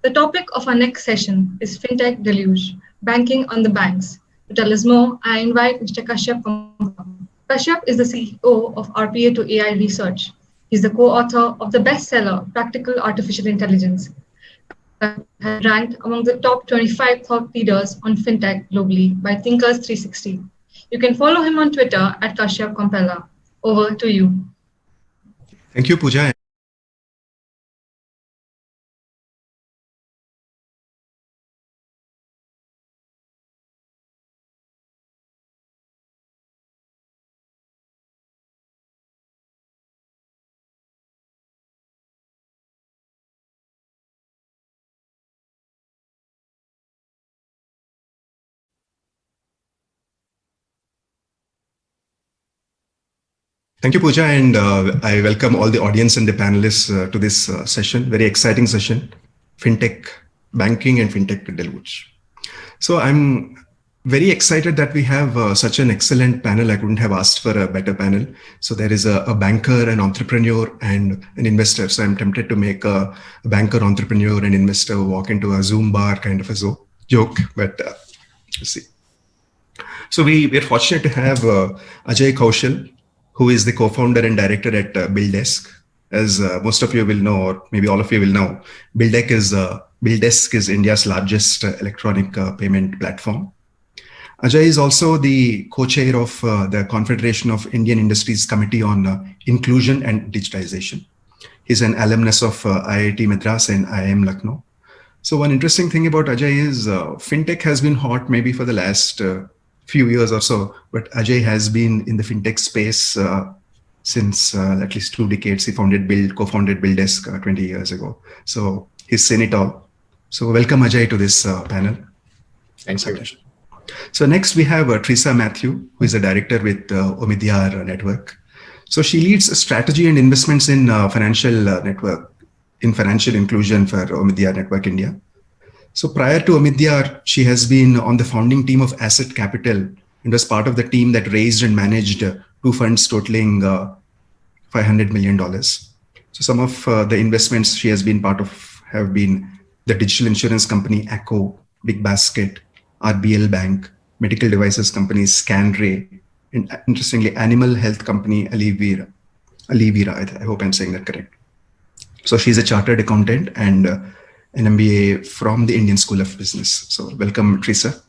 The topic of our next session is Fintech Deluge, Banking on the Banks. To tell us more, I invite Mr. Kashyap Kampala. Kashyap is the CEO of RPA to AI Research. He's the co-author of the bestseller, Practical Artificial Intelligence. Kashyap has ranked among the top 25 thought leaders on Fintech globally by Thinkers 360. You can follow him on Twitter at Kashyap Kampala. Over to you. Thank you, Pooja. Thank you, Pooja, and I welcome all the audience and the panelists to this session, very exciting session, Fintech Banking and Fintech Deluge. So I'm very excited that we have such an excellent panel. I couldn't have asked for a better panel. So there is a banker, an entrepreneur, and an investor. So I'm tempted to make a banker, entrepreneur, and investor walk into a Zoom bar kind of a joke, but we'll see. So we're fortunate to have Ajay Kaushal, who is the co-founder and director at BillDesk. As most of you will know, or maybe all of you will know, BillDesk is India's largest electronic payment platform. Ajay is also the co-chair of the Confederation of Indian Industries Committee on Inclusion and Digitization. He's an alumnus of IAIP Madras and IIM Lucknow. So one interesting thing about Ajay is Fintech has been hot maybe for the last few years or so, but Ajay has been in the fintech space since at least 2 decades. He co-founded BillDesk 20 years ago. So he's seen it all. So welcome Ajay to this panel. Thank you. So next we have Teresa Matthew, who is a director with Omidyar Network. So she leads strategy and investments in financial inclusion for Omidyar Network India. So prior to Omidyar, she has been on the founding team of Asset Capital and was part of the team that raised and managed 2 funds totaling $500 million. So some of the investments she has been part of have been the digital insurance company Acco, Big Basket, RBL Bank, medical devices companies Scanray, and interestingly, animal health company Alivira. I hope I'm saying that correct. So she's a chartered accountant and an MBA from the Indian School of Business. So welcome, Teresa.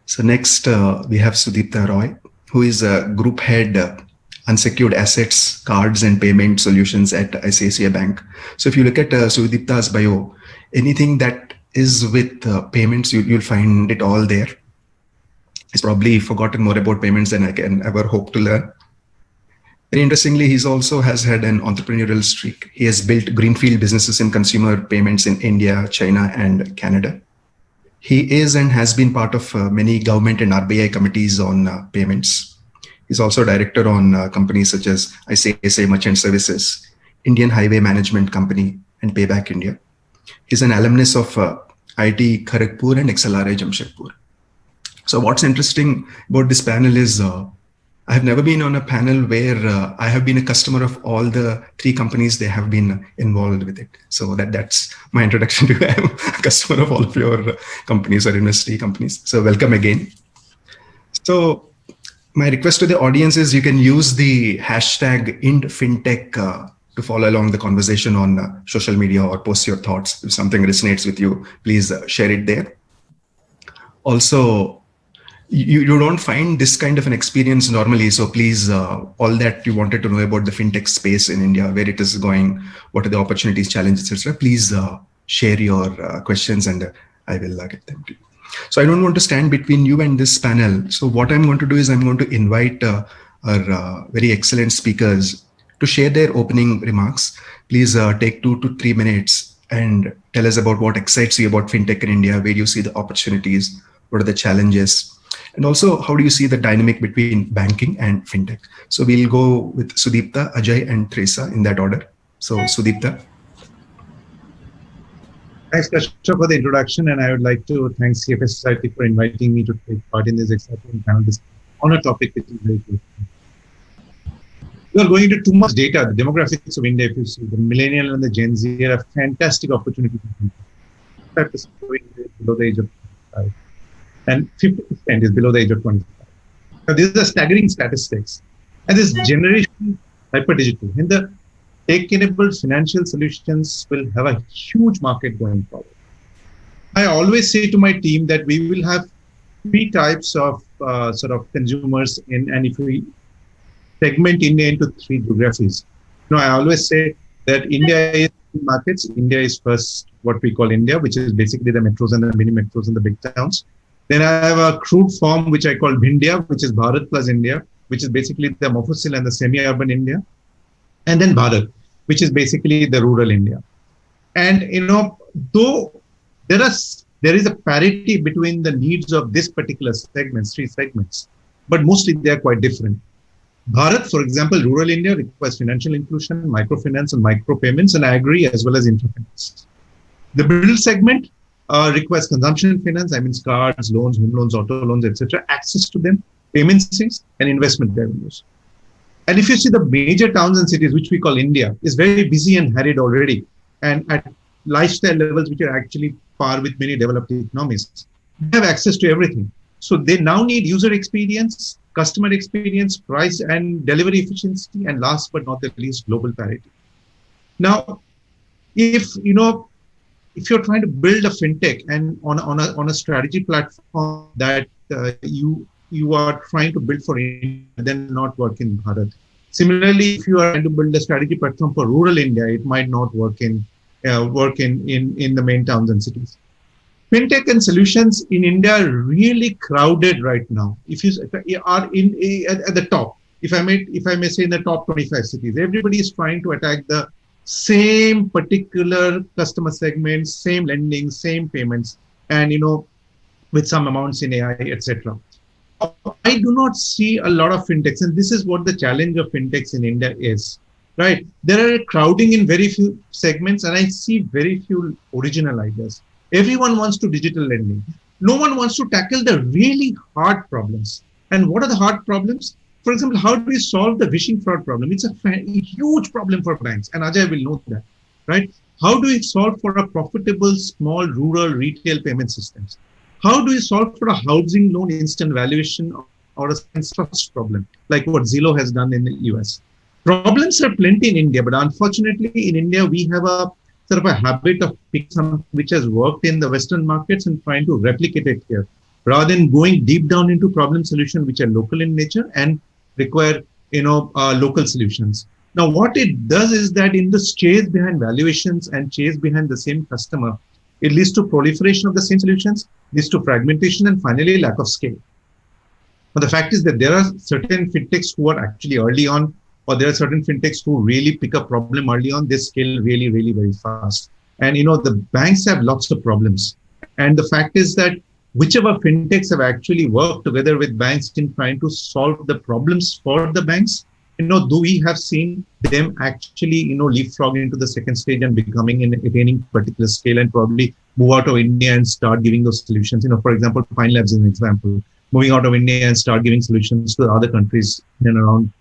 So next we have Sudipta Roy, who is a group head, unsecured assets, cards and payment solutions at ICICI Bank. So if you look at Sudipta's bio, anything that is with payments, you'll find it all there. He's probably forgotten more about payments than I can ever hope to learn. Very interestingly, he also has had an entrepreneurial streak. He has built greenfield businesses in consumer payments in India, China, and Canada. He is and has been part of many government and RBI committees on payments. He's also a director on companies such as ICICI Merchant Services, Indian Highway Management Company, and Payback India. He's an alumnus of IIT Kharagpur and XLRI Jamshedpur. So what's interesting about this panel is I have never been on a panel where I have been a customer of all the 3 companies they have been involved with it. So that's my introduction to you. I'm a customer of all of your companies or industry companies. So welcome again. So my request to the audience is you can use the hashtag IndFintech to follow along the conversation on social media or post your thoughts. If something resonates with you, please share it there. Also, you don't find this kind of an experience normally. So please, all that you wanted to know about the fintech space in India, where it is going, what are the opportunities, challenges, etc. Please share your questions and I will get them to you. So I don't want to stand between you and this panel. So what I'm going to do is I'm going to invite our very excellent speakers to share their opening remarks. Please take 2 to 3 minutes and tell us about what excites you about fintech in India, where you see the opportunities, what are the challenges, and also how do you see the dynamic between banking and fintech. So we'll go with Sudipta, Ajay, and Teresa in that order. So Sudipta. Thanks, Kashyap, for the introduction, and I would like to thank CFA Society for inviting me to take part in this exciting panel discussion on a topic which is very close. You are going into too much data. The demographics of India, if you see, the millennial and the Gen Z are a fantastic opportunity for fintech. 5% of India is below the age of 25, and 50% is below the age of 25. Now, these are staggering statistics. And this generation hyper digital and the tech-enabled financial solutions will have a huge market going forward. I always say to my team that we will have three types of sort of consumers and if we segment India into three geographies. I always say that India is markets. India is first what we call India, which is basically the metros and the mini metros and the big towns. Then I have a crude form, which I call Bhindia, which is Bharat plus India, which is basically the Mofussil and the semi-urban India. And then Bharat, which is basically the rural India. And, though there is a parity between the needs of this particular segments, three segments, but mostly they are quite different. Bharat, for example, rural India requires financial inclusion, microfinance and micropayments, and agri as well as intrafinance. The middle segment requires consumption finance, I mean cards, loans, home loans, auto loans, etc., access to them, payment systems, and investment revenues. And if you see the major towns and cities, which we call India, is very busy and harried already, and at lifestyle levels which are actually par with many developed economies. They have access to everything. So they now need user experience, customer experience, price and delivery efficiency, and last but not the least, global parity. Now, if you're trying to build a fintech and on a strategy platform that you are trying to build for India, then not work in Bharat. Similarly, if you are trying to build a strategy platform for rural India, it might not work in the main towns and cities. Fintech and solutions in India are really crowded right now. If you are at the top, if I may say in the top 25 cities, everybody is trying to attack the same particular customer segments, same lending, same payments, and with some amounts in AI, etc. I do not see a lot of fintechs, and this is what the challenge of fintechs in India is. Right, there are crowding in very few segments, and I see very few original ideas. Everyone wants to digital lending. No one wants to tackle the really hard problems. And what are the hard problems? For example, how do we solve the phishing fraud problem? It's a huge problem for banks, and Ajay will know that, right? How do we solve for a profitable small rural retail payment systems? How do we solve for a housing loan instant valuation or a trust problem, like what Zillow has done in the US? Problems are plenty in India, but unfortunately in India, we have a sort of a habit of picking something which has worked in the Western markets and trying to replicate it here, rather than going deep down into problem solutions which are local in nature and require, local solutions. Now, what it does is that in this chase behind valuations and chase behind the same customer, it leads to proliferation of the same solutions, leads to fragmentation, and finally lack of scale. But the fact is that there are certain fintechs who are actually early on, or there are certain fintechs who really pick a problem early on. They scale really, really very fast. And, the banks have lots of problems. And the fact is that whichever fintechs have actually worked together with banks in trying to solve the problems for the banks, do we have seen them actually, leapfrog into the second stage and becoming in attaining particular scale and probably move out of India and start giving those solutions. For example, Pine Labs is an example, moving out of India and start giving solutions to other countries in and around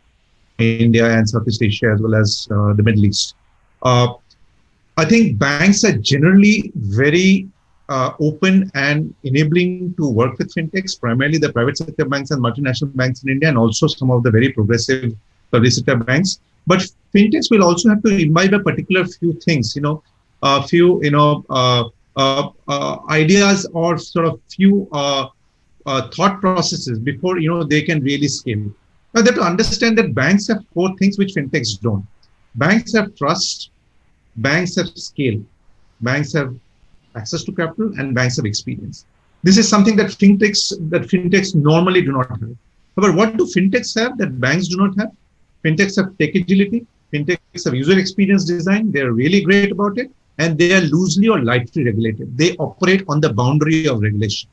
India and Southeast Asia, as well as the Middle East. I think banks are generally very open and enabling to work with fintechs, primarily the private sector banks and multinational banks in India, and also some of the very progressive public sector banks. But fintechs will also have to imbibe a particular few things, a few, ideas or sort of few thought processes before, they can really scale. Now, they have to understand that banks have four things which fintechs don't. Banks have trust, banks have scale, banks have access to capital, and banks have experience. This is something that fintechs normally do not have. However, what do fintechs have that banks do not have? Fintechs have tech agility, fintechs have user experience design, they're really great about it, and they are loosely or lightly regulated. They operate on the boundary of regulation.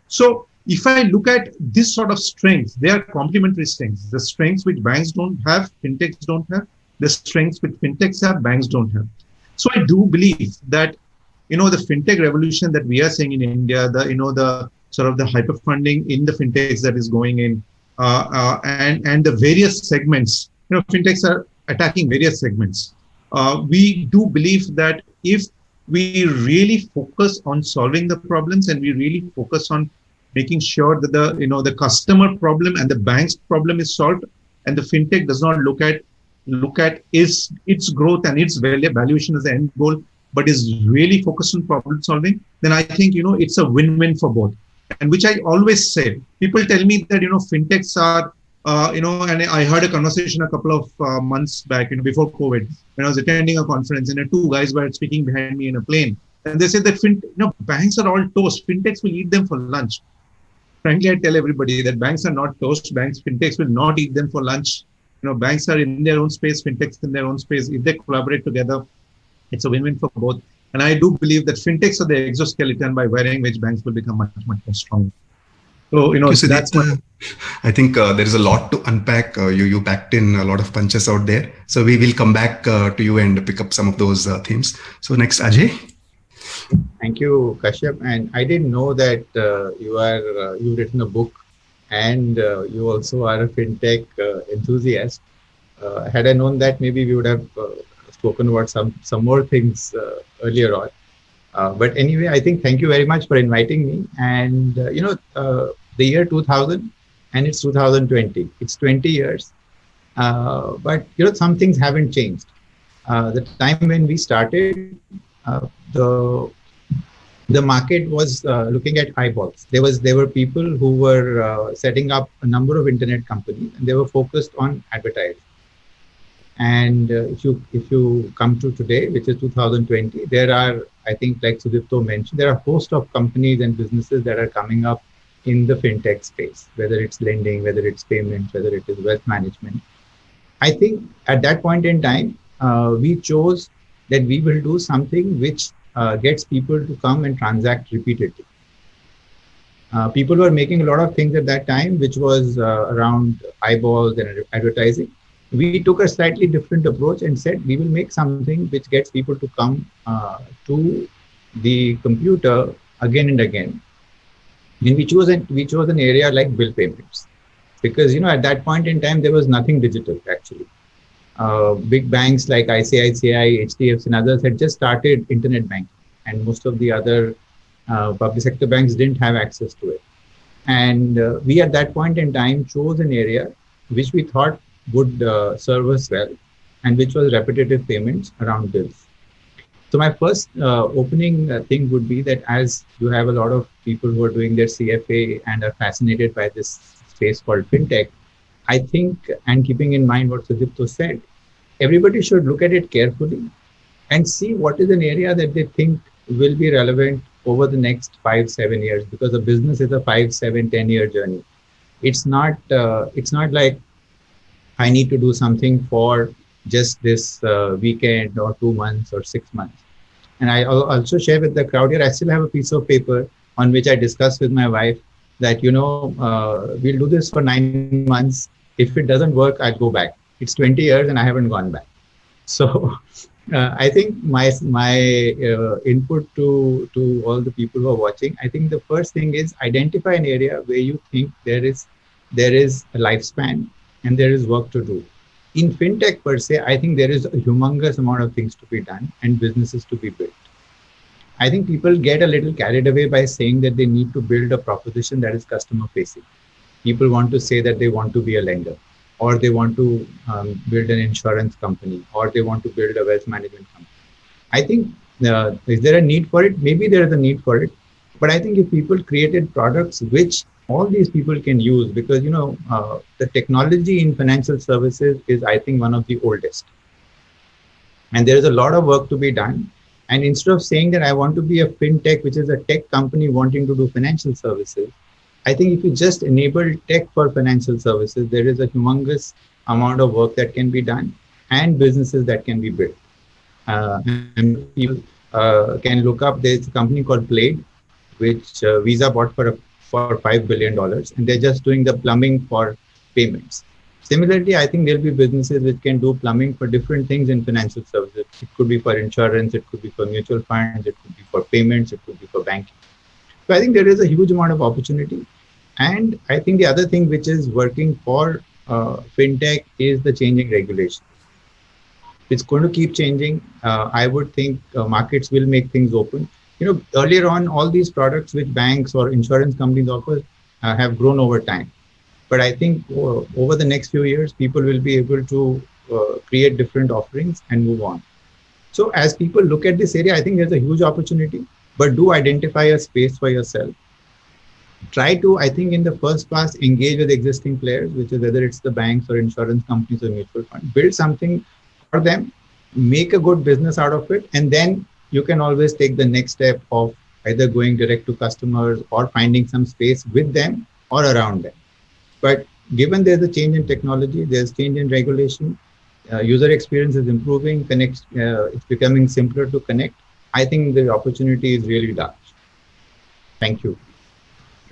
So if I look at this sort of strengths, they are complementary strengths. The strengths which banks don't have, fintechs don't have. The strengths which fintechs have, banks don't have. So I do believe that, the fintech revolution that we are seeing in India, the sort of the hyper funding in the fintechs that is going in, and the various segments fintechs are attacking various segments. We do believe that if we really focus on solving the problems and we really focus on making sure that the customer problem and the bank's problem is solved, and the fintech does not look at its growth and its valuation as the end goal, but is really focused on problem solving, then I think it's a win-win for both. And which I always say, people tell me that fintechs are and I heard a conversation a couple of months back, before COVID, when I was attending a conference, and two guys were speaking behind me in a plane, and they said that banks are all toast, fintechs will eat them for lunch. Frankly, I tell everybody that banks are not toast. Fintechs will not eat them for lunch. Banks are in their own space, fintechs in their own space. If they collaborate together, it's a win-win for both. And I do believe that fintechs are the exoskeleton by wearing which banks will become much, much more strong. So, that's I think there is a lot to unpack. You packed in a lot of punches out there. So we will come back to you and pick up some of those themes. So next, Ajay. Thank you, Kashyap. And I didn't know that you've written a book, and you also are a fintech enthusiast. Had I known that, maybe we would have spoken about some more things earlier on. But anyway, I think thank you very much for inviting me. And the year 2000, and it's 2020. It's 20 years. But some things haven't changed. The time when we started, the market was looking at eyeballs. There were people who were setting up a number of internet companies, and they were focused on advertising. And if you come to today, which is 2020, there are, I think, like Sudipto mentioned, there are a host of companies and businesses that are coming up in the fintech space, whether it's lending, whether it's payments, whether it is wealth management. I think at that point in time, we chose that we will do something which gets people to come and transact repeatedly. People were making a lot of things at that time, which was around eyeballs and advertising. We took a slightly different approach and said, we will make something which gets people to come to the computer again and again. And we chose an area like bill payments, because at that point in time there was nothing digital actually. Big banks like ICICI, HDFC, and others had just started internet banking, and most of the other public sector banks didn't have access to it. And we at that point in time chose an area which we thought would serve us well, and which was repetitive payments around bills. So my first opening thing would be that, as you have a lot of people who are doing their CFA and are fascinated by this space called fintech, I think, and keeping in mind what Sudipto said, everybody should look at it carefully and see what is an area that they think will be relevant over the next 5-7 years, because a business is a 5, 7, 10-year journey. It's not like I need to do something for just this weekend or 2 months or 6 months. And I also share with the crowd here, I still have a piece of paper on which I discussed with my wife that, we'll do this for 9 months. If it doesn't work, I'll go back. It's 20 years and I haven't gone back. So I think my input to all the people who are watching, I think the first thing is identify an area where you think there is a lifespan and there is work to do. In fintech per se, I think there is a humongous amount of things to be done and businesses to be built. I think people get a little carried away by saying that they need to build a proposition that is customer facing. People want to say that they want to be a lender, or they want to build an insurance company, or they want to build a wealth management company. I think, is there a need for it? Maybe there is a need for it. But I think if people created products which all these people can use, because the technology in financial services is, I think, one of the oldest, and there is a lot of work to be done. And instead of saying that I want to be a fintech, which is a tech company wanting to do financial services, I think if you just enable tech for financial services, there is a humongous amount of work that can be done and businesses that can be built. And people can look up, there's a company called Plaid, which Visa bought for $5 billion, and they're just doing the plumbing for payments. Similarly, I think there'll be businesses which can do plumbing for different things in financial services. It could be for insurance, it could be for mutual funds, it could be for payments, it could be for banking. So I think there is a huge amount of opportunity. And I think the other thing which is working for fintech is the changing regulation. It's going to keep changing. I would think markets will make things open. Earlier on, all these products which banks or insurance companies offer have grown over time. But I think over the next few years, people will be able to create different offerings and move on. So as people look at this area, I think there's a huge opportunity, but do identify a space for yourself. Try to, I think, in the first class, engage with existing players, which is whether it's the banks or insurance companies or mutual funds. Build something for them, make a good business out of it, and then you can always take the next step of either going direct to customers or finding some space with them or around them. But given there's a change in technology, there's change in regulation, user experience is improving, it's becoming simpler to connect. I think the opportunity is really large. Thank you.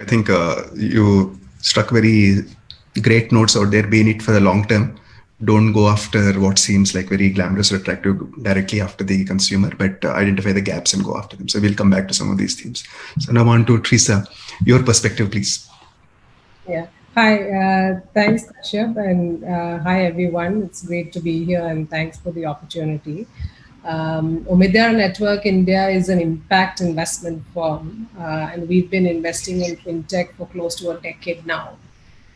I think you struck very great notes out there. Be in it for the long term. Don't go after what seems like very glamorous or attractive directly after the consumer, but identify the gaps and go after them. So we'll come back to some of these themes. So now on to Teresa, your perspective, please. Yeah. Hi, thanks, Kashyap, and hi, everyone. It's great to be here, and thanks for the opportunity. Omidyar Network India is an impact investment firm, and we've been investing in fintech for close to a decade now.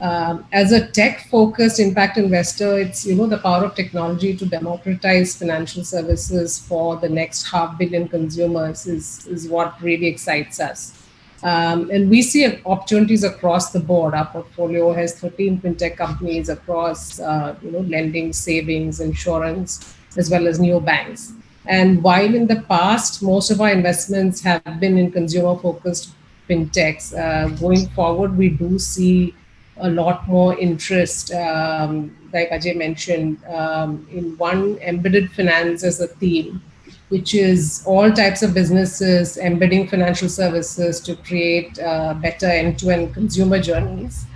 As a tech-focused impact investor, it's the power of technology to democratize financial services for the next 500 million consumers is what really excites us. And we see opportunities across the board. Our portfolio has 13 fintech companies across lending, savings, insurance, as well as neobanks. And while in the past, most of our investments have been in consumer-focused fintechs, going forward, we do see a lot more interest, like Ajay mentioned, in one embedded finance as a theme, which is all types of businesses embedding financial services to create better end-to-end consumer journeys.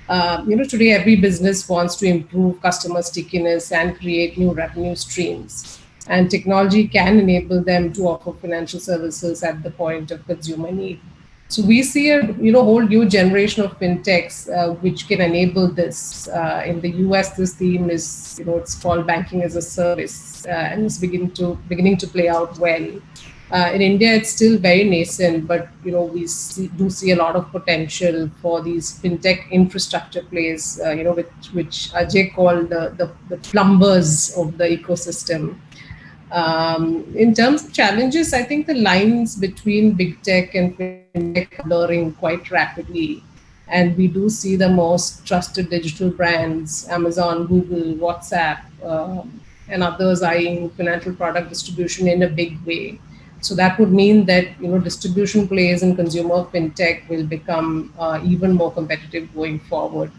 Today every business wants to improve customer stickiness and create new revenue streams. And technology can enable them to offer financial services at the point of consumer need. So we see a whole new generation of fintechs which can enable this. In the US, this theme is it's called banking as a service, and it's beginning to play out well. In India, it's still very nascent, but we do see a lot of potential for these fintech infrastructure plays, which Ajay called the plumbers of the ecosystem. In terms of challenges, I think the lines between big tech and fintech are blurring quite rapidly. And we do see the most trusted digital brands, Amazon, Google, WhatsApp, and others eyeing financial product distribution in a big way. So that would mean that distribution plays in consumer fintech will become even more competitive going forward.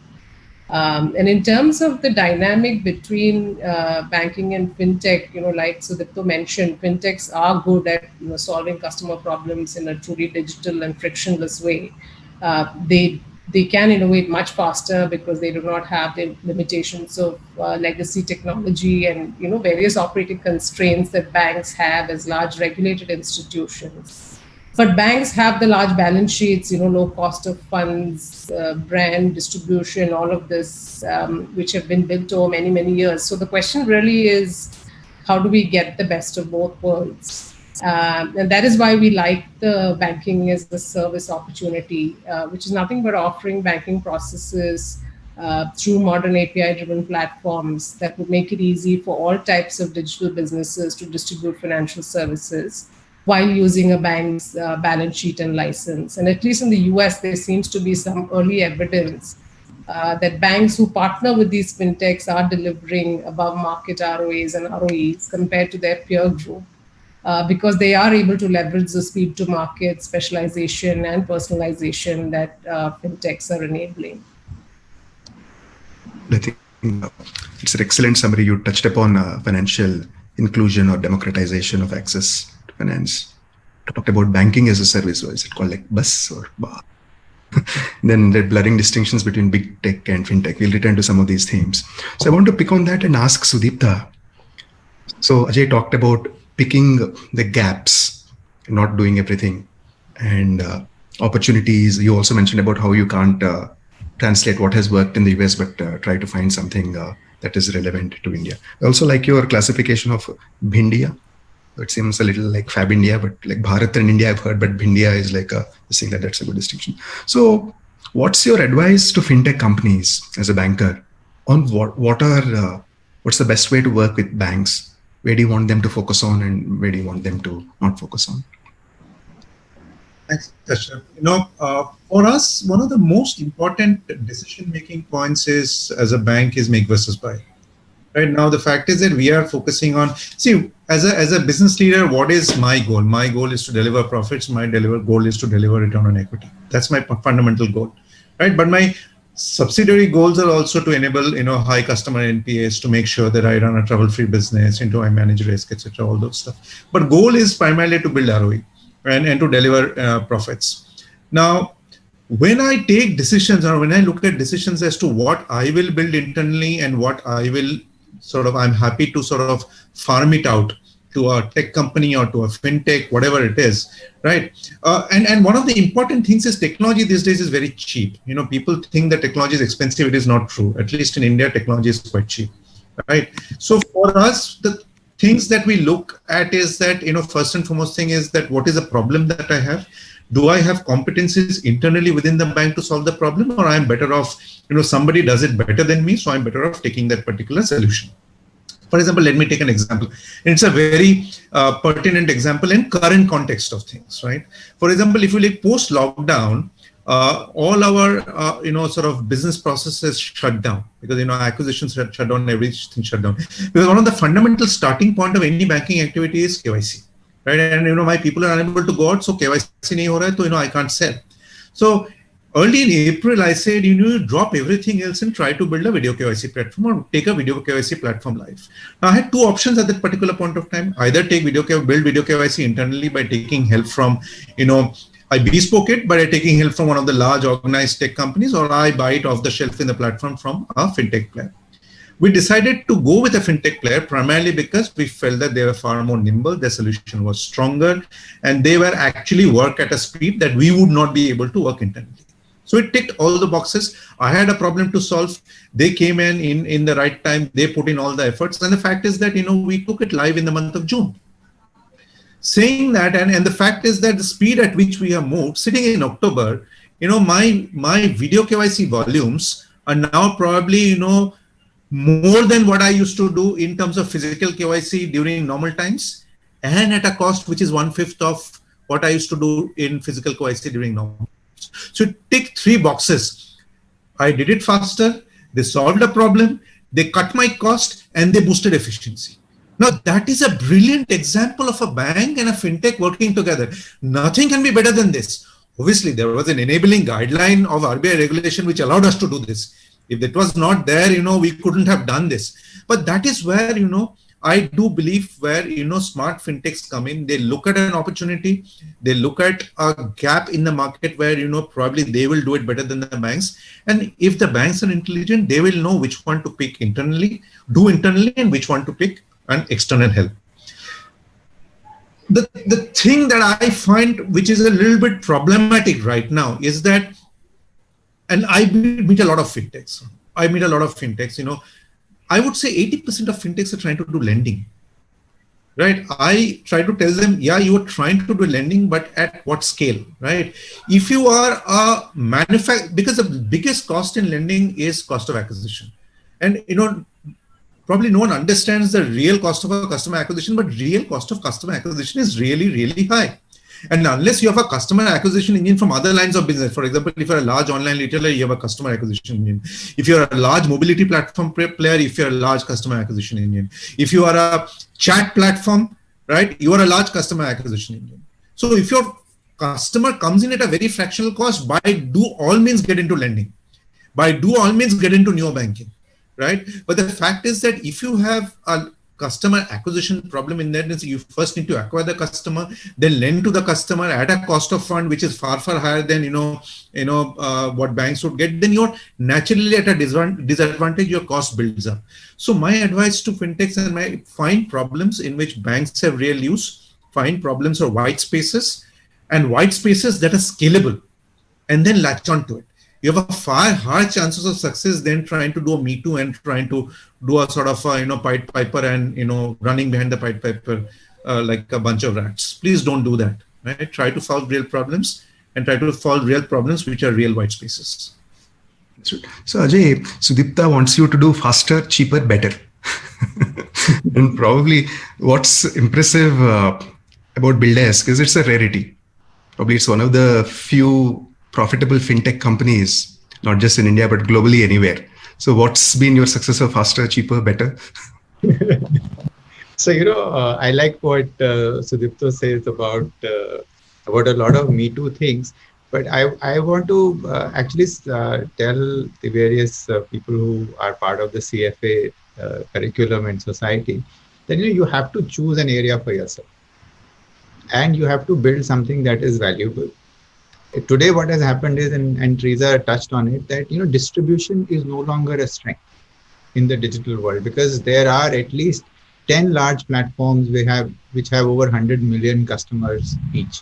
And in terms of the dynamic between banking and fintech, like Sudipto mentioned, fintechs are good at solving customer problems in a truly digital and frictionless way. They can innovate much faster because they do not have the limitations of legacy technology and various operating constraints that banks have as large regulated institutions. But banks have the large balance sheets, low cost of funds, brand distribution, all of this, which have been built over many, many years. So the question really is, how do we get the best of both worlds? And that is why we like the banking as a service opportunity, which is nothing but offering banking processes through modern API-driven platforms that would make it easy for all types of digital businesses to distribute financial services while using a bank's balance sheet and license. And at least in the US, there seems to be some early evidence that banks who partner with these fintechs are delivering above market ROAs and ROEs compared to their peer group, because they are able to leverage the speed to market, specialization, and personalization that fintechs are enabling. I think it's an excellent summary. You touched upon financial inclusion or democratization of access to finance. Talked about banking as a service, or is it called like bus or bar? Then the blurring distinctions between big tech and fintech. We'll return to some of these themes. So I want to pick on that and ask Sudipta. So Ajay talked about picking the gaps, not doing everything, and opportunities. You also mentioned about how you can't translate what has worked in the US, but try to find something that is relevant to India. I also like your classification of Bhindia. It seems a little like Fab India, but like Bharat and India I've heard, but Bhindia is like saying that's a good distinction. So what's your advice to fintech companies as a banker on what's the best way to work with banks? Where do you want them to focus on and where do you want them to not focus on? Thanks, Kashyap. For us, one of the most important decision-making points is, as a bank, is make versus buy. Right now, the fact is that we are focusing on, as a business leader, what is my goal? My goal is to deliver profits. My goal is to deliver return on equity. That's my fundamental goal, right? But my subsidiary goals are also to enable, high customer NPS, to make sure that I run a trouble-free business, I manage risk, etc., all those stuff. But goal is primarily to build ROE and to deliver profits. Now, when I take decisions, or when I look at decisions as to what I will build internally and what I will I'm happy to farm it out to a tech company or to a fintech, whatever it is, right? And one of the important things is technology these days is very cheap. People think that technology is expensive. It is not true. At least in India, technology is quite cheap, right? So for us, the things that we look at is that, first and foremost thing is that what is a problem that I have? Do I have competencies internally within the bank to solve the problem, or I'm better off, somebody does it better than me, so I'm better off taking that particular solution. For example, let me take an example. It's a very pertinent example in current context of things, right? For example, if you like post-lockdown, all our, business processes shut down because, acquisitions shut down, everything shut down. Because one of the fundamental starting point of any banking activity is KYC. Right? And my people are unable to go out, so KYC nahi ho raha hai, so I can't sell. So early in April, I said, you drop everything else and try to build a video KYC platform or take a video KYC platform live. Now, I had two options at that particular point of time. Either build video KYC internally by taking help from, I bespoke it by taking help from one of the large organized tech companies, or I buy it off the shelf in the platform from a fintech player. We decided to go with a fintech player primarily because we felt that they were far more nimble, their solution was stronger, and they were actually work at a speed that we would not be able to work internally. So it ticked all the boxes. I had a problem to solve. They came in the right time. They put in all the efforts. And the fact is that, we took it live in the month of June. Saying that, and the fact is that the speed at which we have moved, sitting in October, my video KYC volumes are now probably, more than what I used to do in terms of physical KYC during normal times, and at a cost which is 1/5 of what I used to do in physical KYC during normal times. So it ticked 3 boxes. I did it faster, they solved a problem, they cut my cost, and they boosted efficiency. Now that is a brilliant example of a bank and a fintech working together. Nothing can be better than this. Obviously, there was an enabling guideline of RBI regulation which allowed us to do this. If it was not there, we couldn't have done this. But that is where, I do believe where, smart fintechs come in. They look at an opportunity. They look at a gap in the market where, probably they will do it better than the banks. And if the banks are intelligent, they will know which one to pick internally, and which one to pick an external help. The thing that I find which is a little bit problematic right now is that, and I meet a lot of fintechs. I would say 80% of fintechs are trying to do lending, right? I try to tell them, yeah, you are trying to do lending, but at what scale, right? If you are a manufacturer, because the biggest cost in lending is cost of acquisition. And, probably no one understands the real cost of a customer acquisition, but real cost of customer acquisition is really, really high. And unless you have a customer acquisition engine from other lines of business, for example, if you're a large online retailer, you have a customer acquisition engine. If you're a large mobility platform player, if you're a large customer acquisition engine. If you are a chat platform, right, you are a large customer acquisition engine. So if your customer comes in at a very fractional cost, by do all means get into lending. By do all means get into neo banking, right? But the fact is that if you have a customer acquisition problem in that is you first need to acquire the customer, then lend to the customer at a cost of fund which is far higher than what banks would get, then you're naturally at a disadvantage, your cost builds up. So my advice to fintechs and find problems in which banks have real use, find problems or white spaces that are scalable, and then latch on to it. you have a far higher chances of success than trying to do a Me Too and trying to do a sort of Pied Piper and running behind the Pied Piper like a bunch of rats. Please don't do that. Right? Try to solve real problems and try to solve real problems which are real white spaces. So Ajay, Sudipta wants you to do faster, cheaper, better. And probably what's impressive about BuildAsk is it's a rarity. Probably it's one of the few profitable fintech companies, not just in India, but globally anywhere. So what's been your success of faster, cheaper, better? So, I like what Sudipto says about a lot of Me Too things, but I want to actually tell the various people who are part of the CFA curriculum and society that you have to choose an area for yourself, and you have to build something that is valuable. Today, what has happened is, and Teresa touched on it, that distribution is no longer a strength in the digital world, because there are at least 10 large platforms which have over 100 million customers each.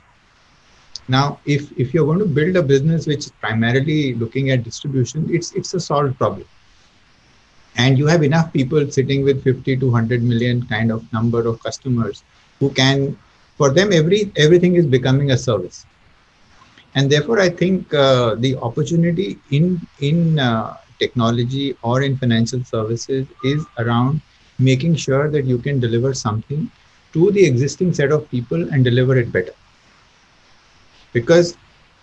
Now, if you're going to build a business which is primarily looking at distribution, it's a solved problem. And you have enough people sitting with 50 to 100 million kind of number of customers who can, for them, everything is becoming a service. And therefore, I think the opportunity in technology or in financial services is around making sure that you can deliver something to the existing set of people and deliver it better. Because,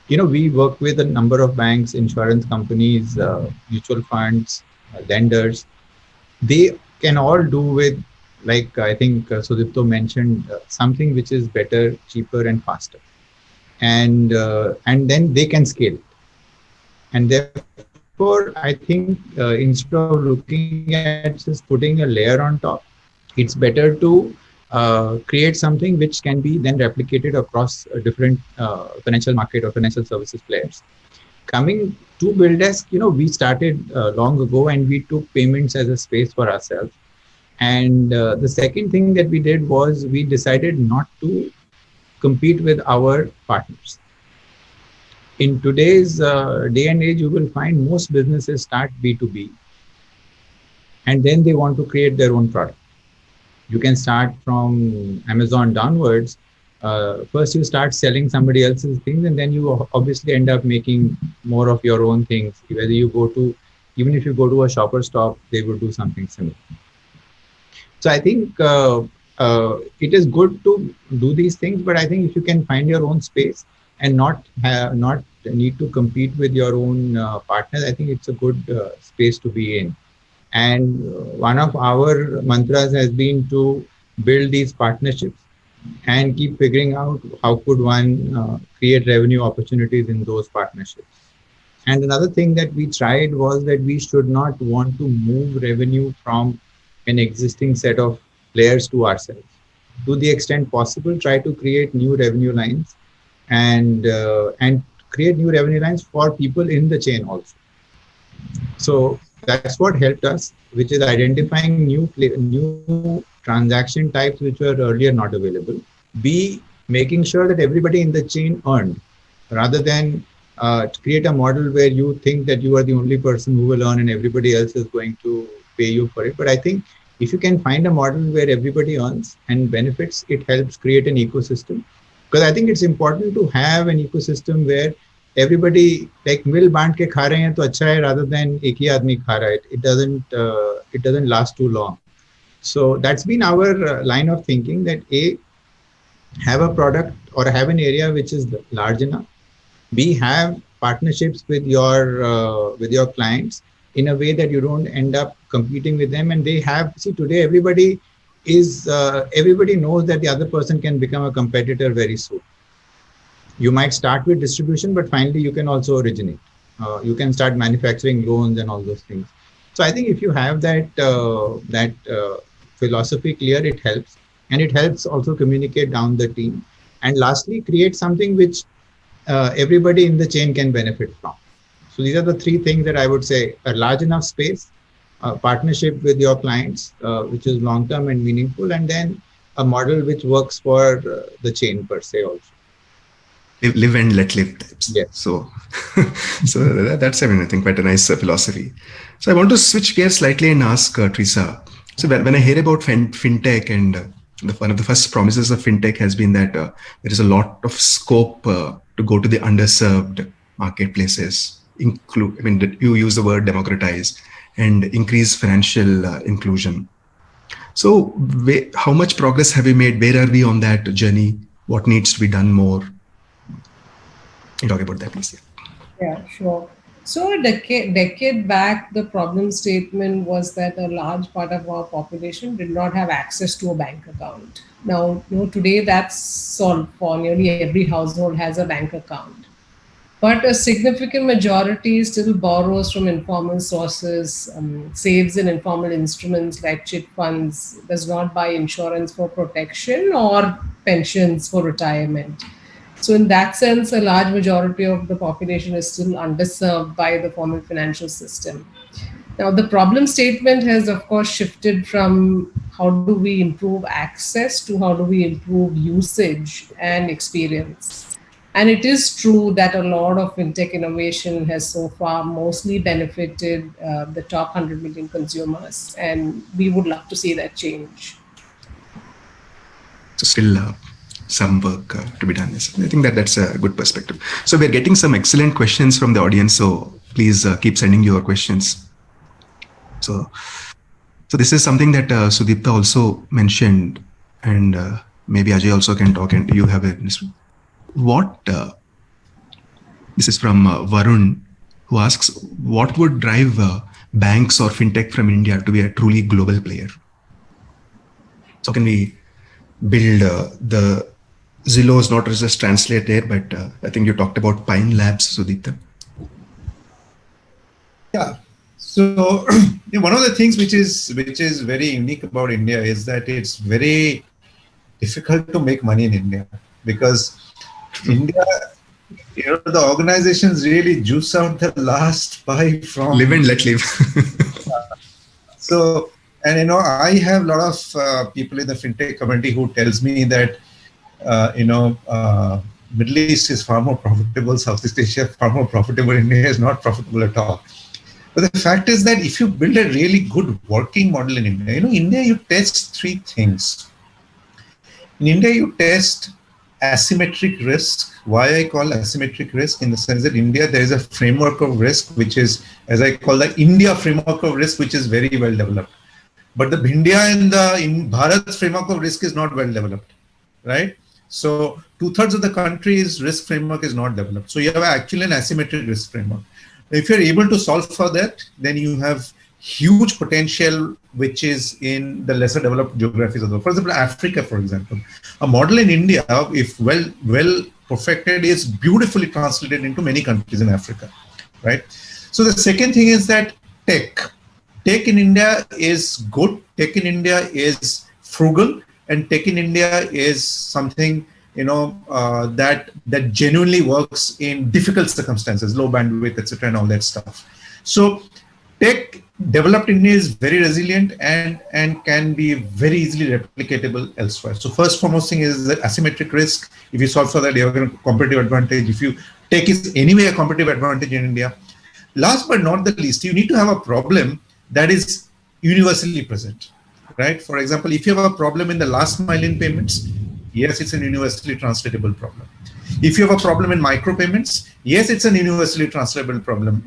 we work with a number of banks, insurance companies, mutual funds, lenders. They can all do with, like I think Sudipto mentioned, something which is better, cheaper, and faster. And then they can scale it. And therefore, I think instead of looking at just putting a layer on top, it's better to create something which can be then replicated across different financial market or financial services players. Coming to BuildAsk, we started long ago, and we took payments as a space for ourselves. And the second thing that we did was we decided not to compete with our partners. In today's day and age, you will find most businesses start B2B, and then they want to create their own product. You can start from Amazon downwards. First, you start selling somebody else's things, and then you obviously end up making more of your own things. Even if you go to a shopper stop, they will do something similar. So I think it is good to do these things, but I think if you can find your own space and not need to compete with your own partners, I think it's a good space to be in. And one of our mantras has been to build these partnerships and keep figuring out how could one create revenue opportunities in those partnerships. And another thing that we tried was that we should not want to move revenue from an existing set of players to ourselves. To the extent possible, try to create new revenue lines and create new revenue lines for people in the chain also. So that's what helped us, which is identifying new transaction types which were earlier not available. B, making sure that everybody in the chain earned, rather than create a model where you think that you are the only person who will earn and everybody else is going to pay you for it. But I think if you can find a model where everybody earns and benefits, it helps create an ecosystem. Because I think it's important to have an ecosystem where everybody like mil bant ke kha rahe hain to acha hai, rather than ek hi aadmi kha raha hai. It doesn't last too long. So that's been our line of thinking, that A, have a product or have an area which is large enough. B, have partnerships with your clients in a way that you don't end up competing with them. And they have, today everybody knows that the other person can become a competitor very soon. You might start with distribution, but finally you can also originate. You can start manufacturing loans and all those things. So I think if you have that philosophy clear, it helps. And it helps also communicate down the team. And lastly, create something which everybody in the chain can benefit from. So these are the three things that I would say: a large enough space, a partnership with your clients, which is long-term and meaningful, and then a model which works for the chain per se also. live and let live types. Yeah. So, that's, I mean, I think quite a nice philosophy. So I want to switch gears slightly and ask Teresa. So when I hear about fintech, and one of the first promises of fintech has been that there is a lot of scope to go to the underserved marketplaces. You use the word democratize and increase financial inclusion. So how much progress have we made? Where are we on that journey? What needs to be done more? Can you talk about that, please? Yeah, sure. So a decade back, the problem statement was that a large part of our population did not have access to a bank account. Now, today that's solved for nearly every household has a bank account. But a significant majority still borrows from informal sources, saves in informal instruments like chit funds, does not buy insurance for protection or pensions for retirement. So in that sense, a large majority of the population is still underserved by the formal financial system. Now, the problem statement has, of course, shifted from how do we improve access to how do we improve usage and experience. And it is true that a lot of fintech innovation has so far mostly benefited the top 100 million consumers, and we would love to see that change. So still some work to be done. I think that's a good perspective. So we're getting some excellent questions from the audience. So please keep sending your questions. So this is something that Sudipta also mentioned, and maybe Ajay also can talk, and you have a this is from Varun, who asks, what would drive banks or fintech from India to be a truly global player? So can we build the Zillow's, not just translate there, but I think you talked about Pine Labs, Sudipta. Yeah. So one of the things which is very unique about India is that it's very difficult to make money in India, because India, the organizations really juice out the last buy from live and let live. So, and I have a lot of people in the fintech community who tells me that Middle East is far more profitable, Southeast Asia far more profitable, India is not profitable at all. But the fact is that if you build a really good working model in India, India, you test three things. In India, you test asymmetric risk. Why I call asymmetric risk? In the sense that India, there is a framework of risk, which is, as I call the India framework of risk, which is very well developed. But the India and in Bharat framework of risk is not well developed, right? So 2/3 of the country's risk framework is not developed. So you have actually an asymmetric risk framework. If you're able to solve for that, then you have huge potential, which is in the lesser developed geographies of the world. For example, Africa, for example, a model in India, if well perfected, is beautifully translated into many countries in Africa, right? So the second thing is that tech in India is good. Tech in India is frugal, and tech in India is something that genuinely works in difficult circumstances, low bandwidth, etc., and all that stuff. So tech developed in India is very resilient and can be very easily replicatable elsewhere. So first foremost thing is that asymmetric risk. If you solve for that, you have a competitive advantage. If you tech is anyway a competitive advantage in India. Last but not the least, you need to have a problem that is universally present, right? For example, if you have a problem in the last mile in payments, yes, it's an universally translatable problem. If you have a problem in micropayments, yes, it's an universally translatable problem.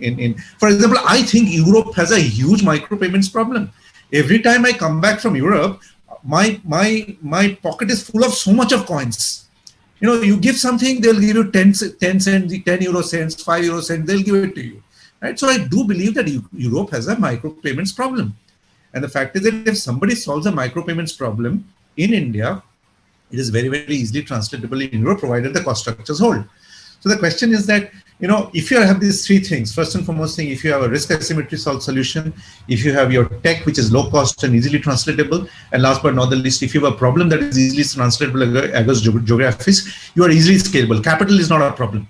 For example, I think Europe has a huge micropayments problem. Every time I come back from Europe, my pocket is full of so much of coins. You give something, they'll give you 10 cents, 10 euro cents, 5 euro cents, they'll give it to you. Right? So I do believe that Europe has a micropayments problem. And the fact is that if somebody solves a micropayments problem in India, it is very, very easily translatable in Europe, provided the cost structures hold. So the question is that, if you have these three things, first and foremost thing, if you have a risk asymmetry solved solution, if you have your tech, which is low cost and easily translatable, and last but not the least, if you have a problem that is easily translatable across geographies, you are easily scalable. Capital is not a problem.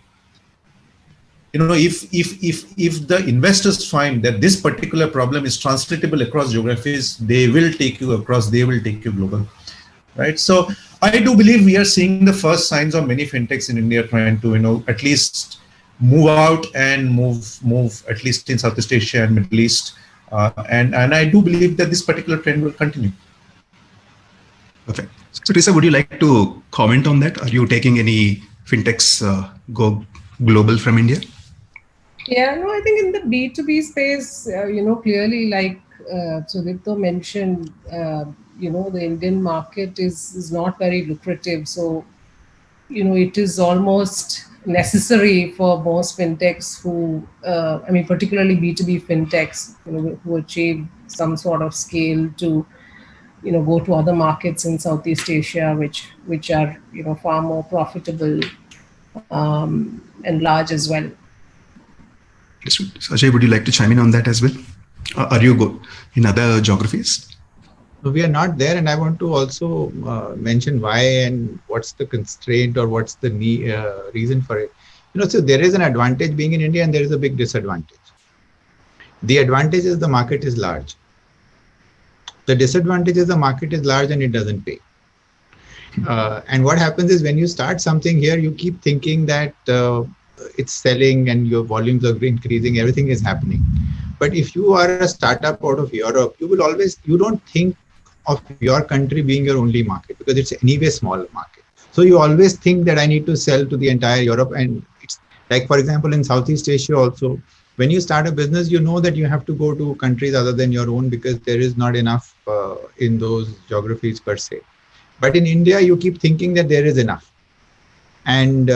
If the investors find that this particular problem is translatable across geographies, they will take you across, they will take you global, right? So I do believe we are seeing the first signs of many fintechs in India trying to, at least move out and move at least in Southeast Asia and Middle East. And I do believe that this particular trend will continue. Okay. So Teresa, would you like to comment on that? Are you taking any fintechs go global from India? Yeah, no, I think in the B2B space, clearly, like Sudipto mentioned, the Indian market is not very lucrative. So, it is almost necessary for most fintechs particularly B2B fintechs, who achieve some sort of scale to, go to other markets in Southeast Asia, which are, far more profitable and large as well. Ajay, would you like to chime in on that as well? Are you in other geographies? So we are not there, and I want to also mention why and what's the constraint or what's the reason for it. So there is an advantage being in India, and there is a big disadvantage. The advantage is the market is large. The disadvantage is the market is large and it doesn't pay. And what happens is when you start something here, you keep thinking that it's selling and your volumes are increasing, everything is happening. But if you are a startup out of Europe, you don't think of your country being your only market because it's anyway small market. So you always think that I need to sell to the entire Europe. And it's like, for example, in Southeast Asia also, when you start a business, you know that you have to go to countries other than your own because there is not enough in those geographies per se. But in India, you keep thinking that there is enough. And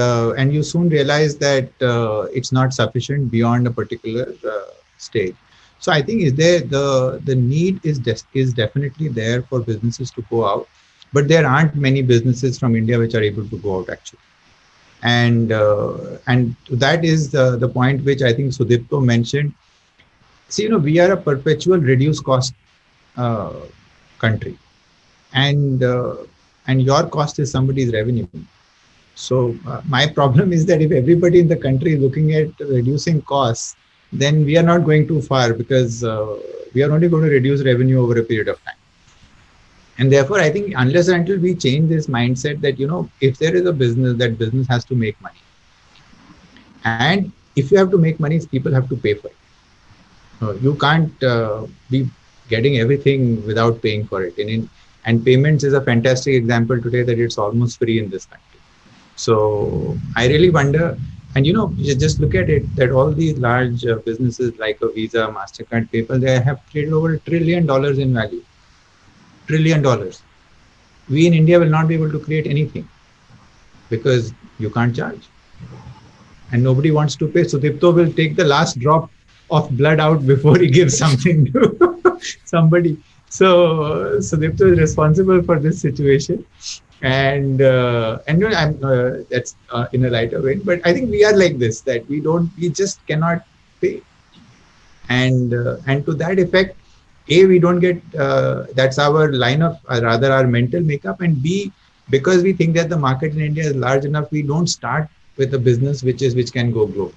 you soon realize that it's not sufficient beyond a particular stage. So I think the need is definitely there for businesses to go out, but there aren't many businesses from India which are able to go out actually. And that is the point which I think Sudipto mentioned. See, we are a perpetual reduced cost country, and your cost is somebody's revenue. So my problem is that if everybody in the country is looking at reducing costs, then we are not going too far because we are only going to reduce revenue over a period of time. And therefore, I think unless and until we change this mindset that, if there is a business, that business has to make money. And if you have to make money, people have to pay for it. You can't be getting everything without paying for it. And payments is a fantastic example today that it's almost free in this country. So I really wonder, and you just look at it, that all these large businesses like a Visa, MasterCard, PayPal, they have created over $1 trillion in value. $1 trillion. We in India will not be able to create anything because you can't charge. And nobody wants to pay. So Sudipto will take the last drop of blood out before he gives something to somebody. So Sudipto is responsible for this situation. And I'm that's in a lighter way, but I think we are like this, that we just cannot pay, and to that effect, A, we don't get that's our line of rather our mental makeup, and B, because we think that the market in India is large enough, we don't start with a business which can go global.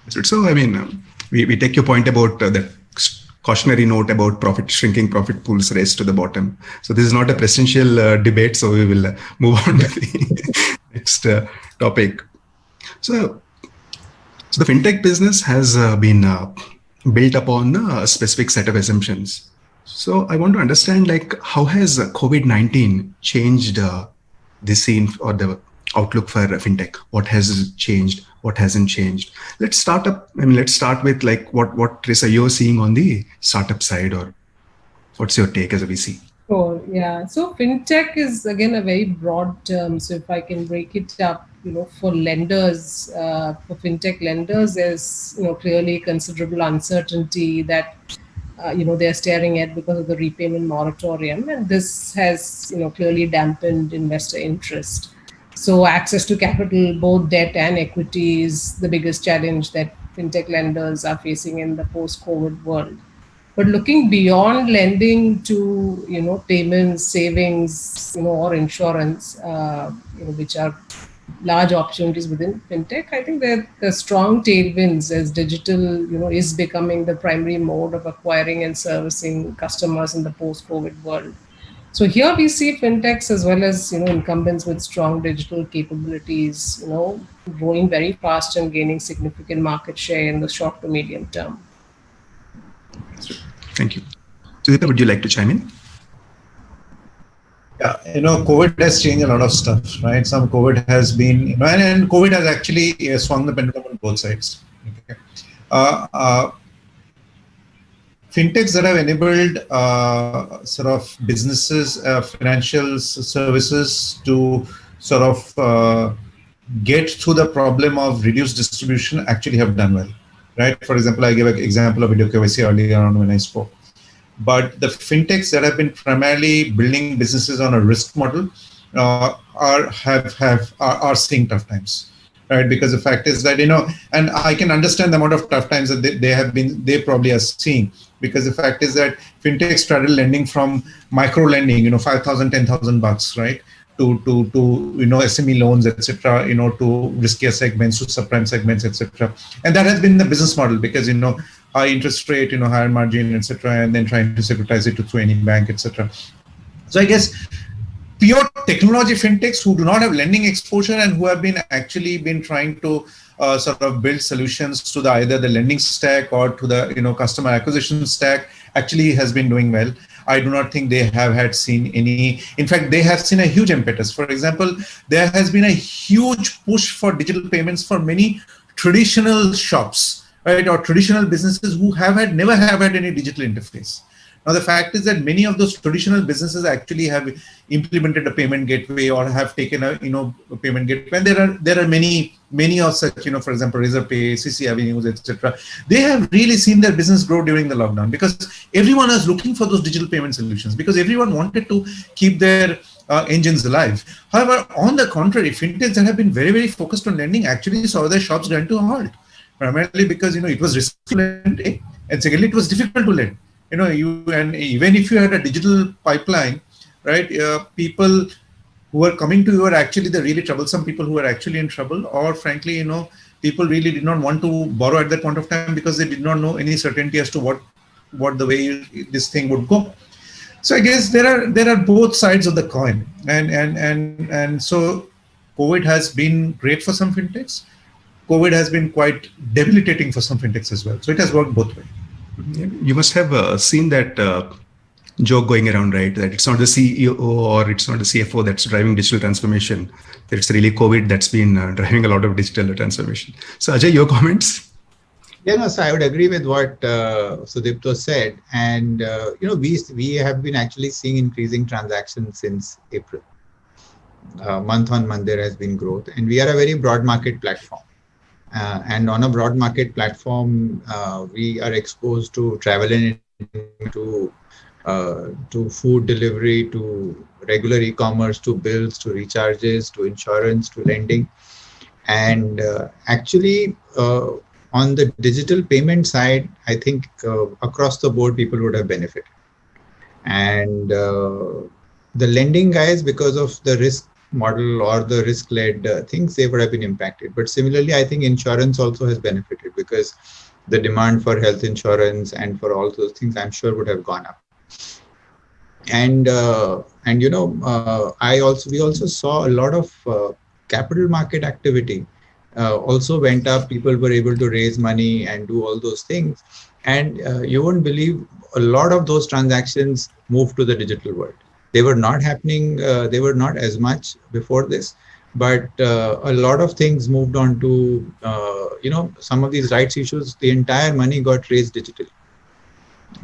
So I mean, we take your point about the cautionary note about shrinking profit pools race to the bottom. So this is not a presidential debate, so we will move on to the next topic. So the fintech business has been built upon a specific set of assumptions. So I want to understand, how has COVID-19 changed the scene or the outlook for fintech? What has changed? What hasn't changed? Let's start with what Teresa you're seeing on the startup side, or what's your take as a VC? Sure, yeah. So fintech is again a very broad term. So if I can break it up, for lenders, for fintech lenders, there's clearly considerable uncertainty that they're staring at because of the repayment moratorium, and this has clearly dampened investor interest. So access to capital, both debt and equity, is the biggest challenge that fintech lenders are facing in the post-COVID world. But looking beyond lending to payments, savings, or insurance, which are large opportunities within fintech, I think there are strong tailwinds as digital, is becoming the primary mode of acquiring and servicing customers in the post-COVID world. So here we see fintechs as well as incumbents with strong digital capabilities, growing very fast and gaining significant market share in the short to medium term. Thank you. Sudipta, would you like to chime in? Yeah, COVID has changed a lot of stuff, right? Some COVID has been, and COVID has actually swung the pendulum on both sides. Okay. Fintechs that have enabled sort of businesses, financial services to sort of get through the problem of reduced distribution actually have done well, right? For example, I gave an example of video KYC earlier on when I spoke. But the fintechs that have been primarily building businesses on a risk model are seeing tough times, right? Because the fact is that and I can understand the amount of tough times that they probably are seeing, because the fact is that fintechs started lending from micro lending, $5,000, $10,000, right? To SME loans, etc. To riskier segments, to subprime segments, etc. And that has been the business model, because high interest rate, higher margin, etc., and then trying to securitize it through any bank, etc. So I guess pure technology fintechs who do not have lending exposure and who have been trying to sort of build solutions to either the lending stack or to the customer acquisition stack actually has been doing well. I do not think they have seen any. In fact, they have seen a huge impetus. For example, there has been a huge push for digital payments for many traditional shops, right, or traditional businesses who never have had any digital interface. Now, the fact is that many of those traditional businesses actually have implemented a payment gateway or have taken a payment gateway. And there are many of such, for example, Razorpay, CC Avenues, etc. They have really seen their business grow during the lockdown, because everyone was looking for those digital payment solutions, because everyone wanted to keep their engines alive. However, on the contrary, fintechs that have been very, very focused on lending actually saw their shops grind to a halt, primarily because it was risky to lend, and secondly, it was difficult to lend. And even if you had a digital pipeline, right, people who are coming to you are actually the really troublesome people who are actually in trouble, or frankly, people really did not want to borrow at that point of time because they did not know any certainty as to what the way this thing would go. So I guess there are both sides of the coin, and so COVID has been great for some fintechs. COVID has been quite debilitating for some fintechs as well. So it has worked both ways. You must have seen that joke going around, right? That it's not the CEO or it's not the CFO that's driving digital transformation. It's really COVID that's been driving a lot of digital transformation. So Ajay, your comments? Yeah, no, so I would agree with what Sudipta said. And, we have been actually seeing increasing transactions since April. Month on month, there has been growth. And we are a very broad market platform. And on a broad market platform, we are exposed to travel and to food delivery, to regular e-commerce, to bills, to recharges, to insurance, to lending. And actually, on the digital payment side, I think across the board, people would have benefited. And the lending guys, because of the risk model or the risk-led things, they would have been impacted. But similarly, I think insurance also has benefited, because the demand for health insurance and for all those things, I'm sure, would have gone up. And we also saw a lot of capital market activity also went up. People were able to raise money and do all those things. And you won't believe, a lot of those transactions moved to the digital world. They were not happening, they were not as much before this, but a lot of things moved on to, some of these rights issues, the entire money got raised digitally.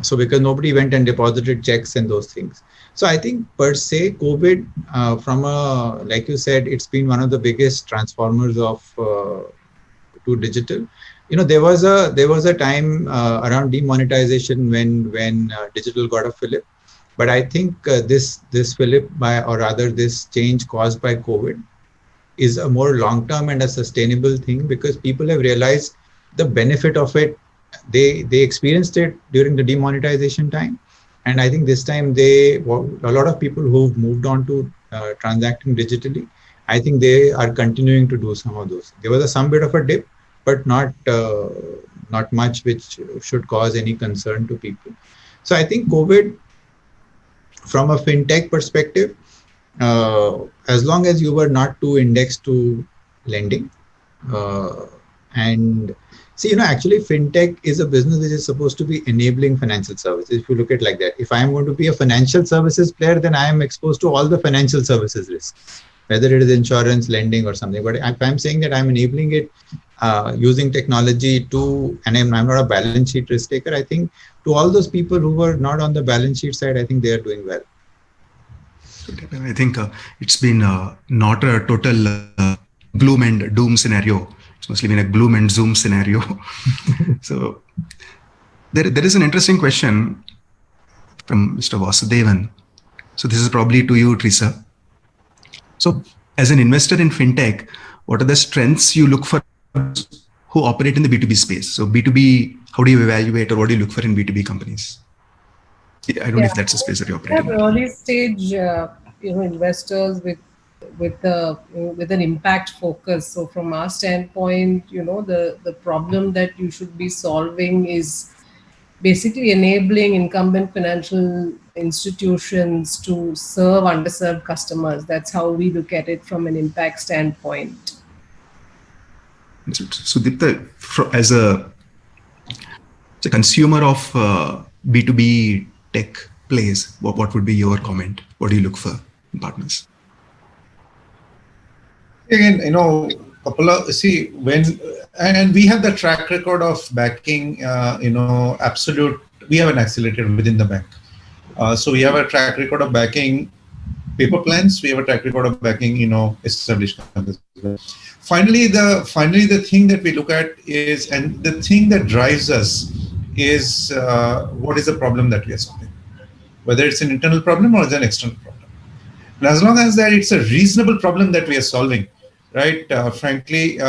So because nobody went and deposited checks and those things. So I think per se, COVID, like you said, it's been one of the biggest transformers to digital. There was a time around demonetization when digital got a fillip. But I think this fillip this change caused by COVID is a more long-term and a sustainable thing, because people have realized the benefit of it. They experienced it during the demonetization time. And I think this time a lot of people who've moved on to transacting digitally, I think they are continuing to do some of those. There was some bit of a dip, but not much, which should cause any concern to people. So I think COVID from a fintech perspective, as long as you were not too indexed to lending, and see, actually fintech is a business which is supposed to be enabling financial services. If you look at it like that, if I am going to be a financial services player, then I am exposed to all the financial services risks, whether it is insurance, lending, or something. But if I'm saying that I'm enabling it using technology and I'm not a balance sheet risk taker, I think to all those people who were not on the balance sheet side, I think they are doing well. I think it's been not a total gloom and doom scenario. It's mostly been a gloom and zoom scenario. So there is an interesting question from Mr. Vasudevan. So this is probably to you, Teresa. So as an investor in fintech, what are the strengths you look for who operate in the B2B space? So B2B, how do you evaluate or what do you look for in B2B companies? I don't know if that's a space that you operate in. Early stage, investors with an impact focus. So from our standpoint, the problem that you should be solving is basically enabling incumbent financial institutions to serve underserved customers. That's how we look at it from an impact standpoint. So Deepta, as a consumer of B2B tech plays, what would be your comment? What do you look for in partners? Again, and we have the track record of backing, absolute. We have an accelerator within the bank. So we have a track record of backing paper plans. We have a track record of backing, established companies. Finally, the thing that we look at is, and the thing that drives us is what is the problem that we are solving, whether it's an internal problem or it's an external problem. And as long as that it's a reasonable problem that we are solving, right? Frankly,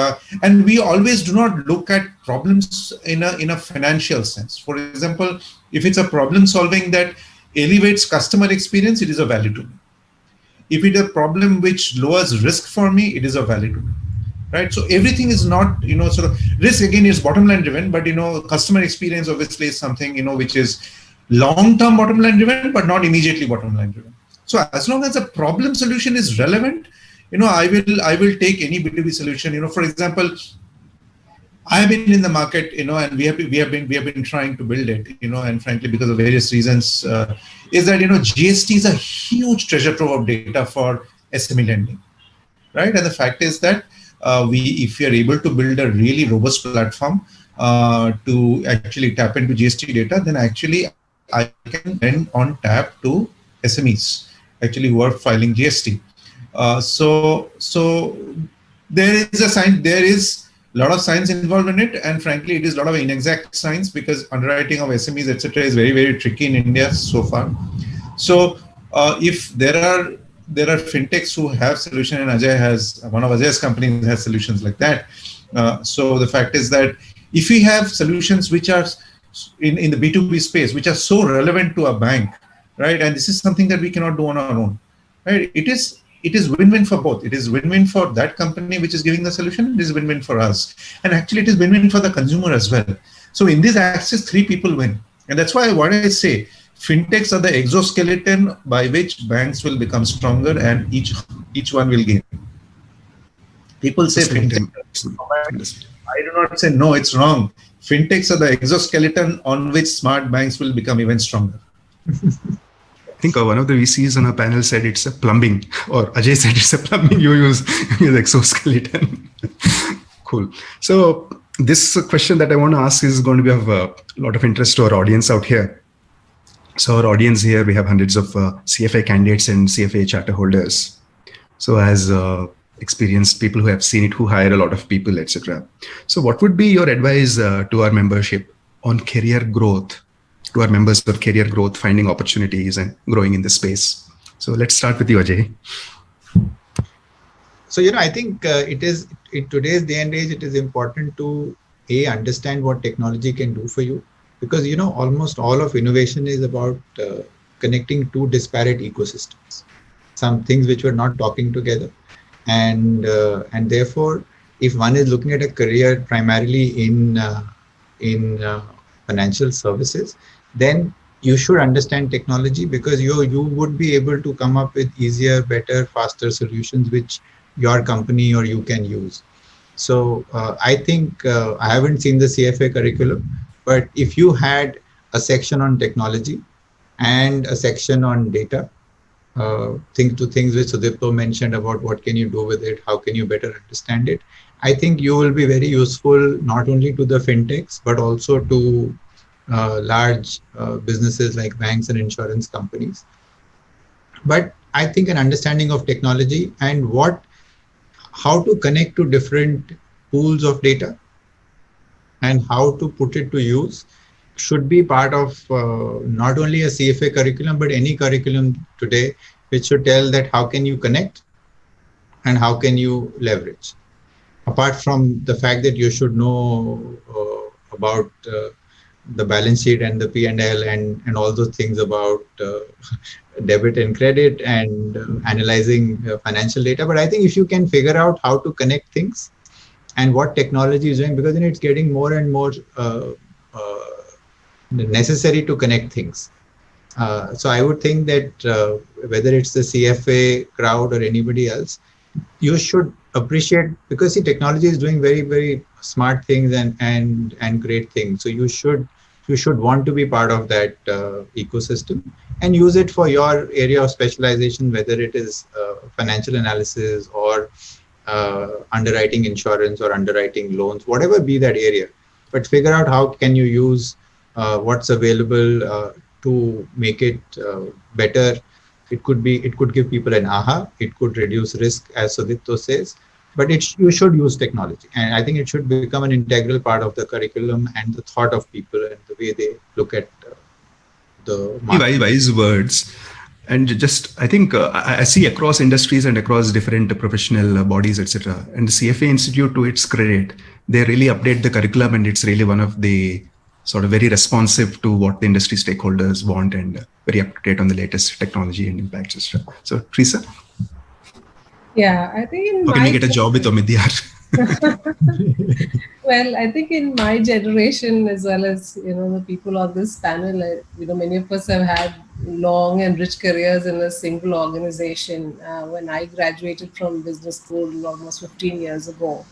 and we always do not look at problems in a financial sense. For example, if it's a problem solving that elevates customer experience, it is of value to me. If it's a problem which lowers risk for me, it is of value to me. Right, so everything is not, sort of risk again is bottom line driven, but customer experience obviously is something which is long-term bottom line driven, but not immediately bottom line driven. So as long as the problem solution is relevant, I will take any B2B solution. For example, I have been in the market, and we have been trying to build it, and frankly, because of various reasons, is that GST is a huge treasure trove of data for SME lending, right? And the fact is that if we are able to build a really robust platform to actually tap into GST data, then actually I can lend on tap to SMEs actually who are filing GST. So there is a lot of science involved in it, and frankly, it is a lot of inexact science because underwriting of SMEs, etc., is very, very tricky in India so far. So if there are fintechs who have solution, and one of Ajay's companies has solutions like that. So the fact is that if we have solutions which are in the B2B space, which are so relevant to a bank, right? And this is something that we cannot do on our own, right? It is win-win for both. It is win-win for that company which is giving the solution. It is win-win for us. And actually it is win-win for the consumer as well. So in this axis, three people win. And that's why what I say, fintechs are the exoskeleton by which banks will become stronger and each one will gain. People say fintech. I do not say no, it's wrong. Fintechs are the exoskeleton on which smart banks will become even stronger. I think one of the VCs on a panel said it's a plumbing, or Ajay said it's a plumbing. You use exoskeleton. Cool. So this question that I want to ask is going to be of a lot of interest to our audience out here. So our audience here, we have hundreds of CFA candidates and CFA charter holders. So as experienced people who have seen it, who hire a lot of people, etc. So what would be your advice to our membership on career growth, to our members of career growth, finding opportunities and growing in this space? So let's start with you, Ajay. So, I think it is in today's day and age, it is important to understand what technology can do for you. Because, almost all of innovation is about connecting two disparate ecosystems, some things which were not talking together. And therefore, if one is looking at a career primarily in financial services, then you should understand technology, because you would be able to come up with easier, better, faster solutions which your company or you can use. So I think I haven't seen the CFA curriculum, but if you had a section on technology and a section on data, things which Sudipto mentioned about what can you do with it, how can you better understand it, I think you will be very useful not only to the fintechs but also to large businesses like banks and insurance companies. But I think an understanding of technology and how to connect to different pools of data and how to put it to use should be part of not only a CFA curriculum, but any curriculum today, which should tell that how can you connect and how can you leverage. Apart from the fact that you should know about the balance sheet and the P&L and all those things about debit and credit and analyzing financial data. But I think if you can figure out how to connect things and what technology is doing, because then it's getting more and more necessary to connect things. So I would think that whether it's the CFA crowd or anybody else, you should appreciate, because see, technology is doing very, very smart things and great things. So you should want to be part of that ecosystem and use it for your area of specialization, whether it is financial analysis or underwriting insurance or underwriting loans, whatever be that area. But figure out how can you use what's available to make it better. It could give people an aha. It could reduce risk, as Sudipto says. But you should use technology, and I think it should become an integral part of the curriculum and the thought of people and the way they look at the market. Wise words. And just, I think I see across industries and across different professional bodies, etc. And the CFA Institute, to its credit, they really update the curriculum, and it's really one of the sort of very responsive to what the industry stakeholders want and very up to date on the latest technology and impacts, etc. So, Teresa? Yeah, I think how can you get a job with Omidyar? Well, I think in my generation, as well as the people on this panel, many of us have had long and rich careers in a single organization. When I graduated from business school almost 15 years ago,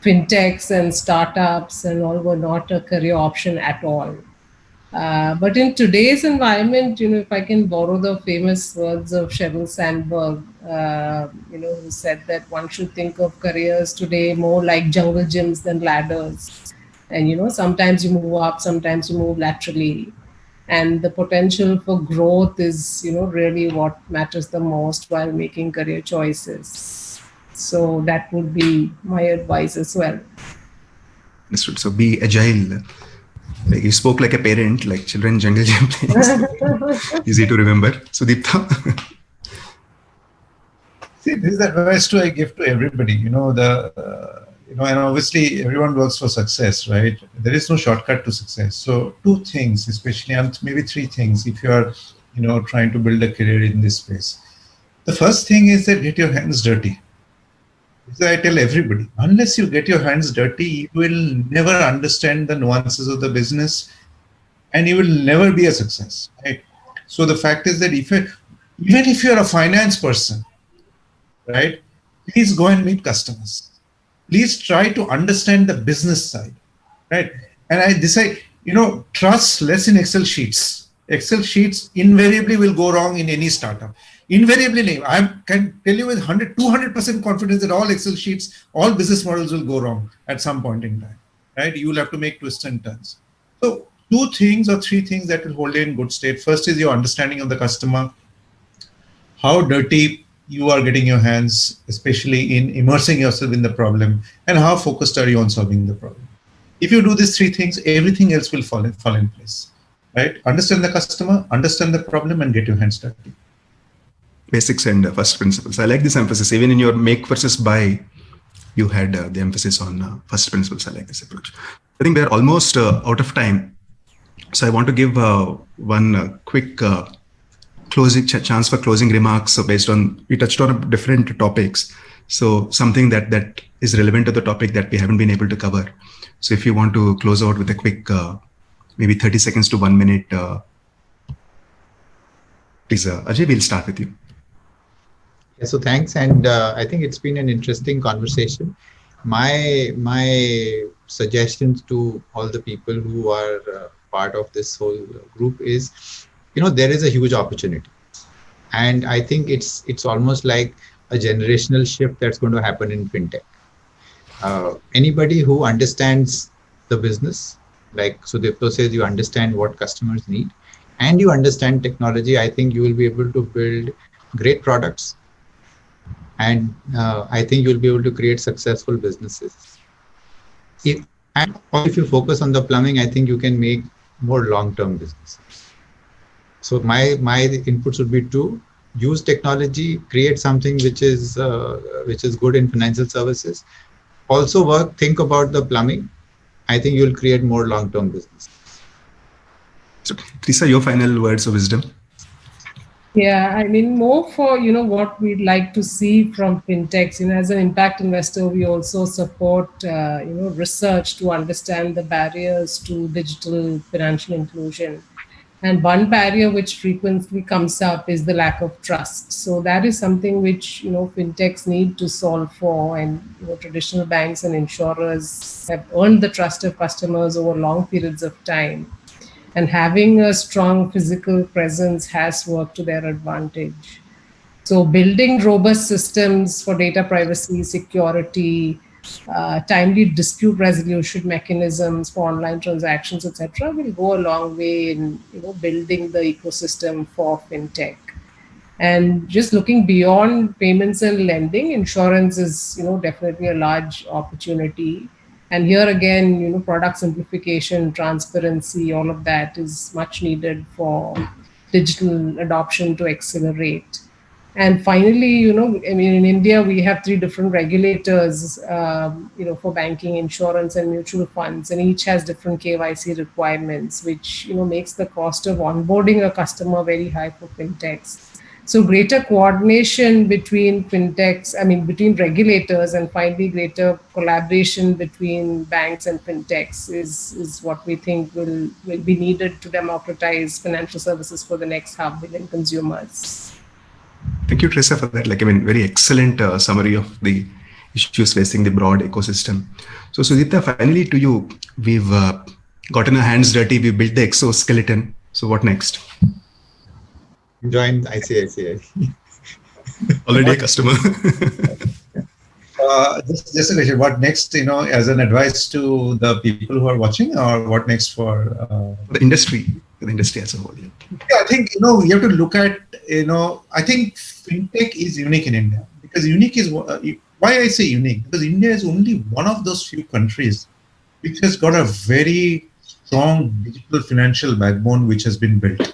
fintechs and startups and all were not a career option at all. But in today's environment, if I can borrow the famous words of Sheryl Sandberg, who said that one should think of careers today more like jungle gyms than ladders. And, sometimes you move up, sometimes you move laterally. And the potential for growth is, really what matters the most while making career choices. So that would be my advice as well. Understood. So be agile. Like you spoke like a parent, like children jungle gym players. Easy to remember. Sudipta? See, this is advice I give to everybody. And obviously everyone works for success, right? There is no shortcut to success. So two things, especially, and maybe three things, if you are, trying to build a career in this space. The first thing is that get your hands dirty. So I tell everybody, unless you get your hands dirty, you will never understand the nuances of the business and you will never be a success, right? So the fact is that even if you're a finance person, right, please go and meet customers. Please try to understand the business side, right? And I decide, trust less in Excel sheets. Excel sheets invariably will go wrong in any startup. Invariably, I can tell you with 200% confidence that all Excel sheets, all business models will go wrong at some point in time, right? You will have to make twists and turns. So 2 things or 3 things that will hold you in good state. First is your understanding of the customer, how dirty you are getting your hands, especially in immersing yourself in the problem, and how focused are you on solving the problem. If you do these 3 things, everything else will fall in place, right? Understand the customer, understand the problem, and get your hands dirty. Basics and first principles. I like this emphasis. Even in your make versus buy, you had the emphasis on first principles. I like this approach. I think we're almost out of time. So I want to give one quick closing chance for closing remarks. So based on, we touched on different topics. So something that is relevant to the topic that we haven't been able to cover. So if you want to close out with a quick, maybe 30 seconds to 1 minute Please, Ajay, we'll start with you. Yeah, so thanks, and I think it's been an interesting conversation. My suggestions to all the people who are part of this whole group is, there is a huge opportunity, and I think it's almost like a generational shift that's going to happen in fintech. Anybody who understands the business, like Sudipto says, you understand what customers need, and you understand technology, I think you will be able to build great products, and I think you'll be able to create successful businesses. If you focus on the plumbing, I think you can make more long-term businesses. So my inputs would be to use technology, create something which is good in financial services. Also think about the plumbing. I think you'll create more long-term business. So, Teresa, your final words of wisdom. Yeah, I mean, more for, what we'd like to see from fintechs. As an impact investor, we also support, research to understand the barriers to digital financial inclusion. And one barrier which frequently comes up is the lack of trust. So that is something which, fintechs need to solve for. And, traditional banks and insurers have earned the trust of customers over long periods of time. And having a strong physical presence has worked to their advantage. So building robust systems for data privacy, security, timely dispute resolution mechanisms for online transactions, etc., will go a long way in building the ecosystem for fintech. And just looking beyond payments and lending, insurance is definitely a large opportunity. And here again, product simplification, transparency, all of that is much needed for digital adoption to accelerate. And finally, in India, we have 3 different regulators, for banking, insurance, and mutual funds, and each has different KYC requirements, which, makes the cost of onboarding a customer very high for fintechs. So greater coordination between fintechs, between regulators, and finally greater collaboration between banks and fintechs is what we think will be needed to democratize financial services for the next 500 million consumers. Thank you, Teresa, for that. Very excellent summary of the issues facing the broad ecosystem. So, Sudipta, finally to you, we've gotten our hands dirty. We built the exoskeleton. So, what next? Join ICICI. Already a customer. Just a question. What next, as an advice to the people who are watching, or what next for the industry as a whole? Yeah, I think, we have to look at, I think fintech is unique in India, because unique is, why I say unique, because India is only one of those few countries which has got a very strong digital financial backbone which has been built,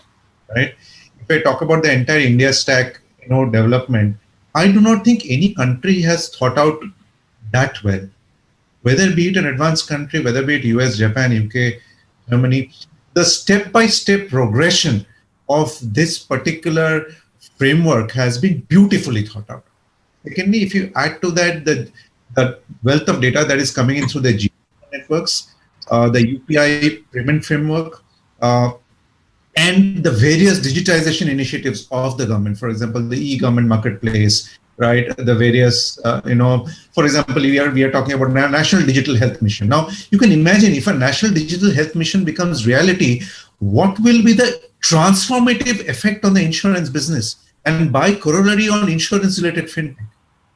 right? If I talk about the entire India stack, development, I do not think any country has thought out that well. Whether be it an advanced country, whether be it US, Japan, UK, Germany, the step-by-step progression of this particular framework has been beautifully thought out. Secondly, if you add to that the wealth of data that is coming in through the GPS networks, the UPI payment framework, and the various digitization initiatives of the government, for example, the e-government marketplace, right? The various, for example, we are talking about National Digital Health Mission. Now, you can imagine if a National Digital Health Mission becomes reality, what will be the transformative effect on the insurance business, and by corollary on insurance-related fintech,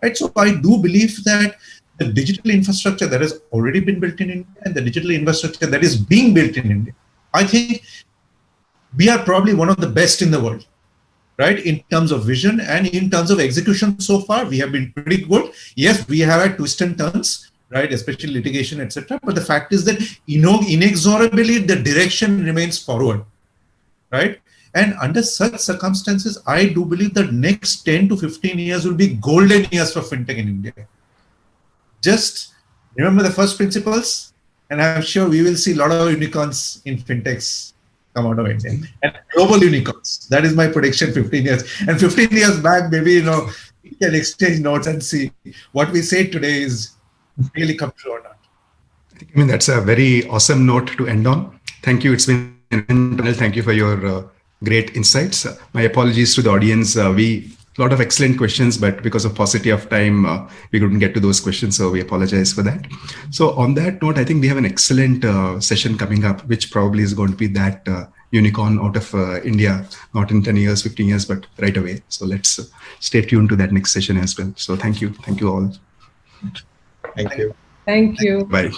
right? So I do believe that the digital infrastructure that has already been built in India and the digital infrastructure that is being built in India, I think we are probably one of the best in the world, right? In terms of vision and in terms of execution so far, we have been pretty good. Yes, we have had twists and turns, right? Especially litigation, etc. But the fact is that, inexorably the direction remains forward, right? And under such circumstances, I do believe that next 10 to 15 years will be golden years for fintech in India. Just remember the first principles, and I'm sure we will see a lot of unicorns in fintechs come out of India, and global unicorns. That is my prediction. 15 years, and 15 years back, maybe we can exchange notes and see what we say today is really come true or not. That's a very awesome note to end on. Thank you. It's been an panel. Thank you for your great insights. My apologies to the audience. A lot of excellent questions, but because of paucity of time, we couldn't get to those questions. So we apologize for that. So on that note, I think we have an excellent session coming up, which probably is going to be that unicorn out of India, not in 10 years, 15 years, but right away. So let's stay tuned to that next session as well. So thank you. Thank you all. Thank you. Thank you. Bye.